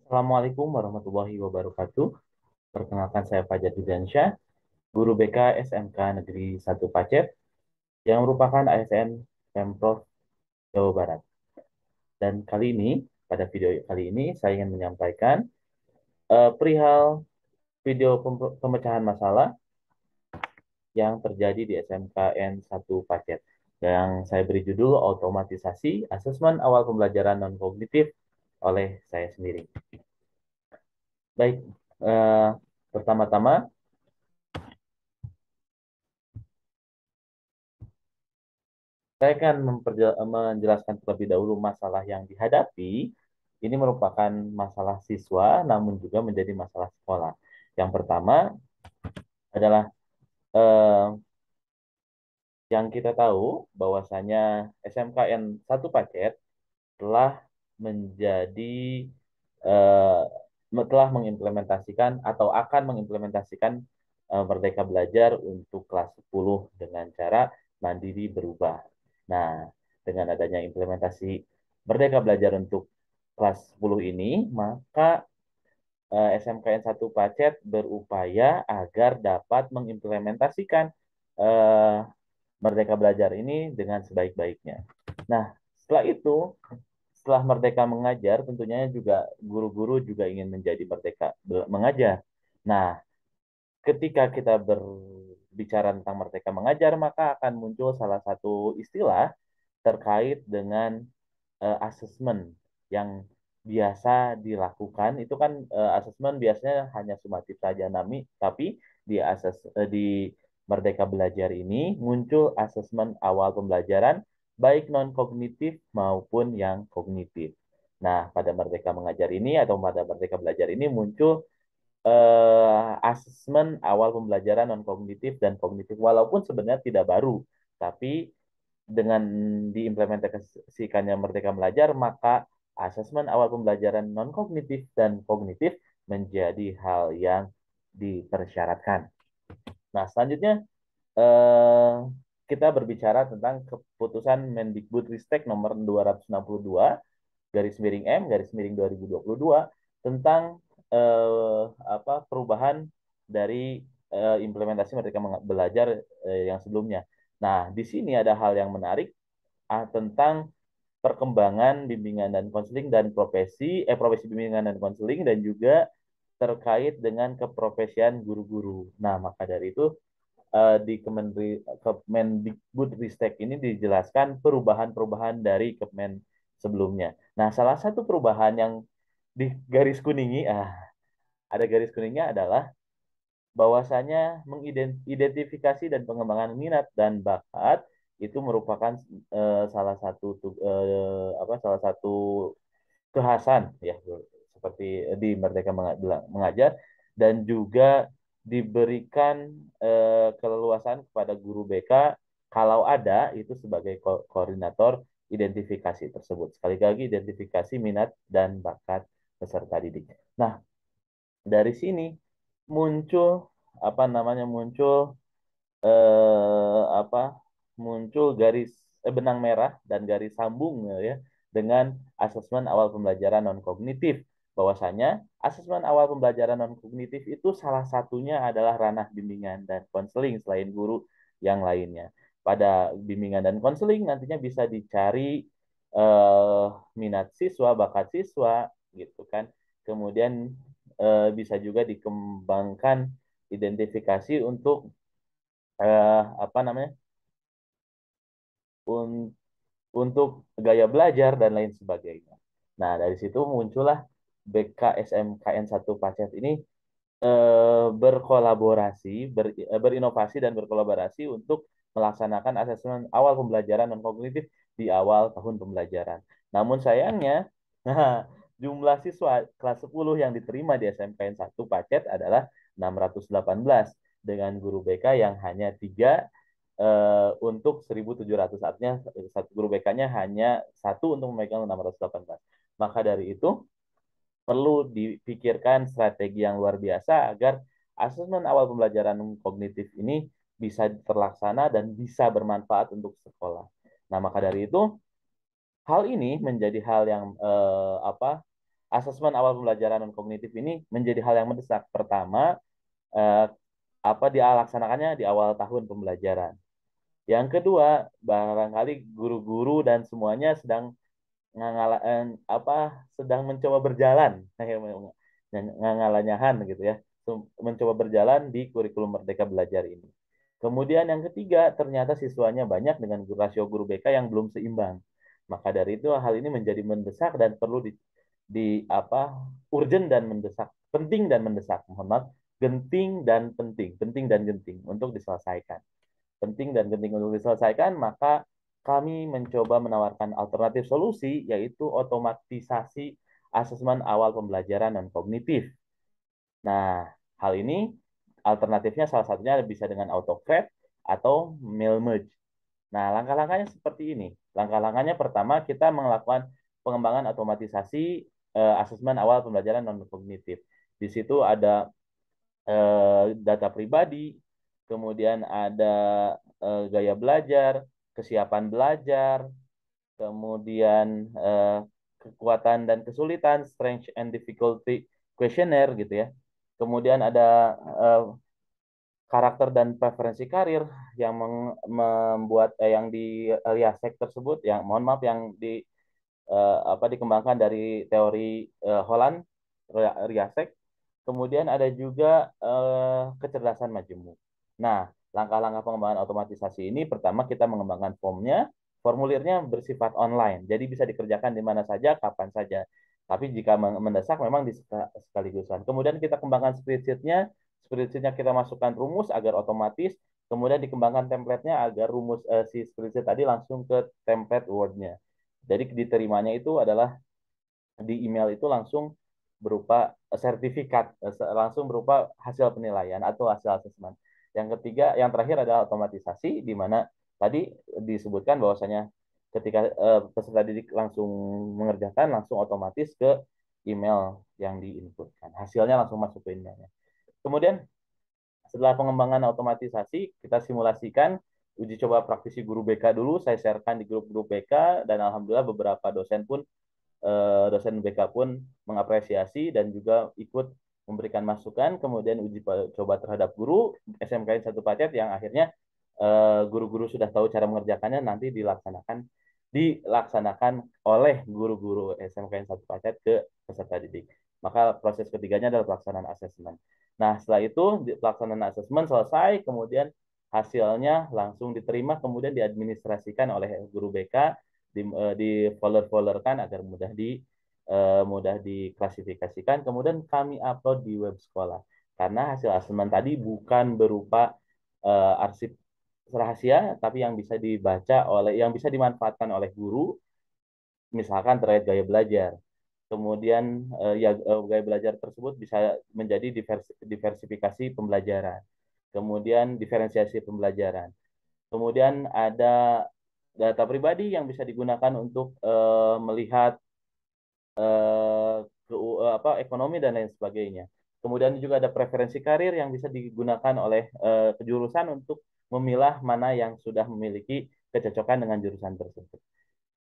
Assalamualaikum warahmatullahi wabarakatuh. Perkenalkan saya Fajar Diansyah, guru BK SMK Negeri 1 Pacet, yang merupakan ASN Pemprov Jawa Barat. Dan pada video kali ini, saya ingin menyampaikan perihal video pemecahan masalah yang terjadi di SMKN 1 Pacet. Yang saya beri judul Otomatisasi Asesmen Awal Pembelajaran Non-Kognitif oleh saya sendiri. Baik, eh, pertama-tama saya akan menjelaskan terlebih dahulu masalah yang dihadapi. Ini merupakan masalah siswa, namun juga menjadi masalah sekolah. Yang pertama adalah eh, yang kita tahu bahwasanya SMKN 1 Pacet telah menjadi eh, telah mengimplementasikan atau akan mengimplementasikan Merdeka Belajar untuk kelas 10 dengan cara mandiri berubah. Nah, dengan adanya implementasi Merdeka Belajar untuk kelas 10 ini, maka SMKN 1 Pacet berupaya agar dapat mengimplementasikan eh, Merdeka Belajar ini dengan sebaik-baiknya. Nah, setelah itu, setelah Merdeka Mengajar, tentunya juga guru-guru juga ingin menjadi Merdeka Mengajar. Nah, ketika kita berbicara tentang Merdeka Mengajar, maka akan muncul salah satu istilah terkait dengan asesmen yang biasa dilakukan. Itu kan asesmen biasanya hanya sumatif saja, tapi di Merdeka Belajar ini muncul asesmen awal pembelajaran baik non kognitif maupun yang kognitif. Nah, pada Merdeka Mengajar ini atau pada Merdeka Belajar ini muncul asesmen awal pembelajaran non kognitif dan kognitif walaupun sebenarnya tidak baru, tapi dengan diimplementasikannya Merdeka Belajar, maka asesmen awal pembelajaran non kognitif dan kognitif menjadi hal yang dipersyaratkan. Nah, selanjutnya eh, kita berbicara tentang keputusan Mendikbudristek nomor 262 garis miring M garis miring 2022 tentang perubahan dari implementasi Merdeka Belajar yang sebelumnya. Nah, di sini ada hal yang menarik tentang perkembangan bimbingan dan konseling dan profesi bimbingan dan konseling dan juga terkait dengan keprofesian guru-guru. Nah, maka dari itu di Kemendikbudristek ini dijelaskan perubahan-perubahan dari Kemen sebelumnya. Nah, salah satu perubahan yang di garis kuningi, ada garis kuningnya adalah bahwasanya mengidentifikasi dan pengembangan minat dan bakat itu merupakan salah satu kekhasan ya seperti di Merdeka Mengajar dan juga diberikan keleluasan kepada guru BK kalau ada itu sebagai koordinator identifikasi tersebut. Sekali lagi identifikasi minat dan bakat peserta didik. Nah, dari sini muncul muncul apa muncul benang merah dan garis sambung ya dengan asesmen awal pembelajaran non kognitif bahwasanya asesmen awal pembelajaran non kognitif itu salah satunya adalah ranah bimbingan dan konseling selain guru yang lainnya. Pada bimbingan dan konseling nantinya bisa dicari eh, minat siswa, bakat siswa gitu kan. Kemudian bisa juga dikembangkan identifikasi untuk eh, apa namanya un- untuk gaya belajar dan lain sebagainya. Nah, dari situ muncullah BKSMKN 1 Pacet ini berinovasi dan berkolaborasi untuk melaksanakan asesmen awal pembelajaran non kognitif di awal tahun pembelajaran. Namun sayangnya, nah, jumlah siswa kelas 10 yang diterima di SMKN 1 Pacet adalah 618 dengan guru BK yang hanya 3 untuk 1.700, artinya satu guru BK-nya hanya satu untuk memegang 618. Maka dari itu perlu dipikirkan strategi yang luar biasa agar asesmen awal pembelajaran kognitif ini bisa terlaksana dan bisa bermanfaat untuk sekolah. Nah, maka dari itu hal ini menjadi hal yang asesmen awal pembelajaran non kognitif ini menjadi hal yang mendesak. Pertama, eh, apa dilaksanakannya di awal tahun pembelajaran. Yang kedua, barangkali guru-guru dan semuanya sedang apa sedang mencoba berjalan, ngalanyahan gitu ya, mencoba berjalan di kurikulum Merdeka Belajar ini. Kemudian yang ketiga, ternyata siswanya banyak dengan rasio guru BK yang belum seimbang. Maka dari itu hal ini menjadi mendesak dan perlu di apa urgent dan mendesak, penting dan mendesak, mohon maaf, genting dan penting, penting dan genting untuk diselesaikan. Penting dan genting untuk diselesaikan, maka kami mencoba menawarkan alternatif solusi, yaitu otomatisasi asesmen awal pembelajaran non kognitif. Nah, hal ini alternatifnya salah satunya bisa dengan AutoCAD atau mail merge. Nah, langkah-langkahnya seperti ini. Langkah-langkahnya pertama, kita melakukan pengembangan otomatisasi asesmen awal pembelajaran non kognitif. Di situ ada data pribadi, kemudian ada gaya belajar, kesiapan belajar, kemudian kekuatan dan kesulitan, strength and difficulty questionnaire gitu ya. Kemudian ada karakter dan preferensi karir yang membuat yang di Riasek tersebut, yang mohon maaf yang di apa dikembangkan dari teori Holland Riasek. Kemudian ada juga kecerdasan majemuk. Nah, langkah-langkah pengembangan otomatisasi ini pertama kita mengembangkan formnya, formulirnya bersifat online, jadi bisa dikerjakan di mana saja, kapan saja. Tapi jika mendesak memang sekaligusan. Kemudian kita kembangkan spreadsheet-nya, spreadsheet-nya kita masukkan rumus agar otomatis, kemudian dikembangkan template-nya agar rumus si spreadsheet tadi langsung ke template Word-nya. Jadi diterimanya itu adalah di email itu langsung berupa sertifikat, langsung berupa hasil penilaian atau hasil asesmen. Yang ketiga, yang terakhir adalah otomatisasi, di mana tadi disebutkan bahwasanya ketika peserta didik langsung mengerjakan, langsung otomatis ke email yang diinputkan. Hasilnya langsung masuk ke emailnya. Kemudian setelah pengembangan otomatisasi, kita simulasikan uji coba praktisi guru BK dulu, saya sharekan di grup-grup BK, dan alhamdulillah beberapa dosen pun dosen BK pun mengapresiasi dan juga ikut memberikan masukan, kemudian uji coba terhadap guru SMKN 1 Pacet yang akhirnya guru-guru sudah tahu cara mengerjakannya, nanti dilaksanakan oleh guru-guru SMKN 1 Pacet ke peserta didik. Maka proses ketiganya adalah pelaksanaan asesmen. Nah, setelah itu pelaksanaan asesmen selesai, kemudian hasilnya langsung diterima, kemudian diadministrasikan oleh guru BK, di folder-folderkan agar mudah diklasifikasikan, kemudian kami upload di web sekolah. Karena hasil asesmen tadi bukan berupa arsip rahasia, tapi yang bisa dibaca yang bisa dimanfaatkan oleh guru, misalkan terkait gaya belajar. Kemudian gaya belajar tersebut bisa menjadi diversifikasi pembelajaran. Kemudian diferensiasi pembelajaran. Kemudian ada data pribadi yang bisa digunakan untuk melihat ekonomi dan lain sebagainya. Kemudian juga ada preferensi karir yang bisa digunakan oleh kejurusan untuk memilah mana yang sudah memiliki kecocokan dengan jurusan tersebut.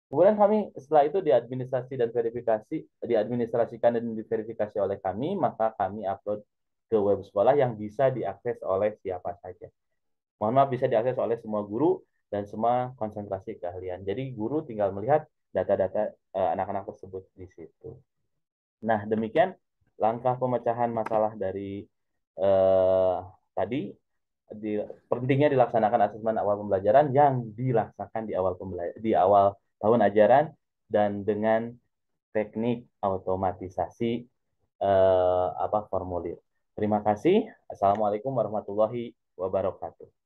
Kemudian kami setelah itu diadministrasikan dan diverifikasi oleh kami, maka kami upload ke web sekolah yang bisa diakses oleh siapa saja. Mohon maaf, bisa diakses oleh semua guru dan semua konsentrasi keahlian. Jadi guru tinggal melihat data-data anak-anak tersebut di situ. Nah, demikian langkah pemecahan masalah dari eh, tadi pentingnya dilaksanakan asesmen awal pembelajaran yang dilaksanakan di awal tahun ajaran dan dengan teknik otomatisasi formulir. Terima kasih. Assalamualaikum warahmatullahi wabarakatuh.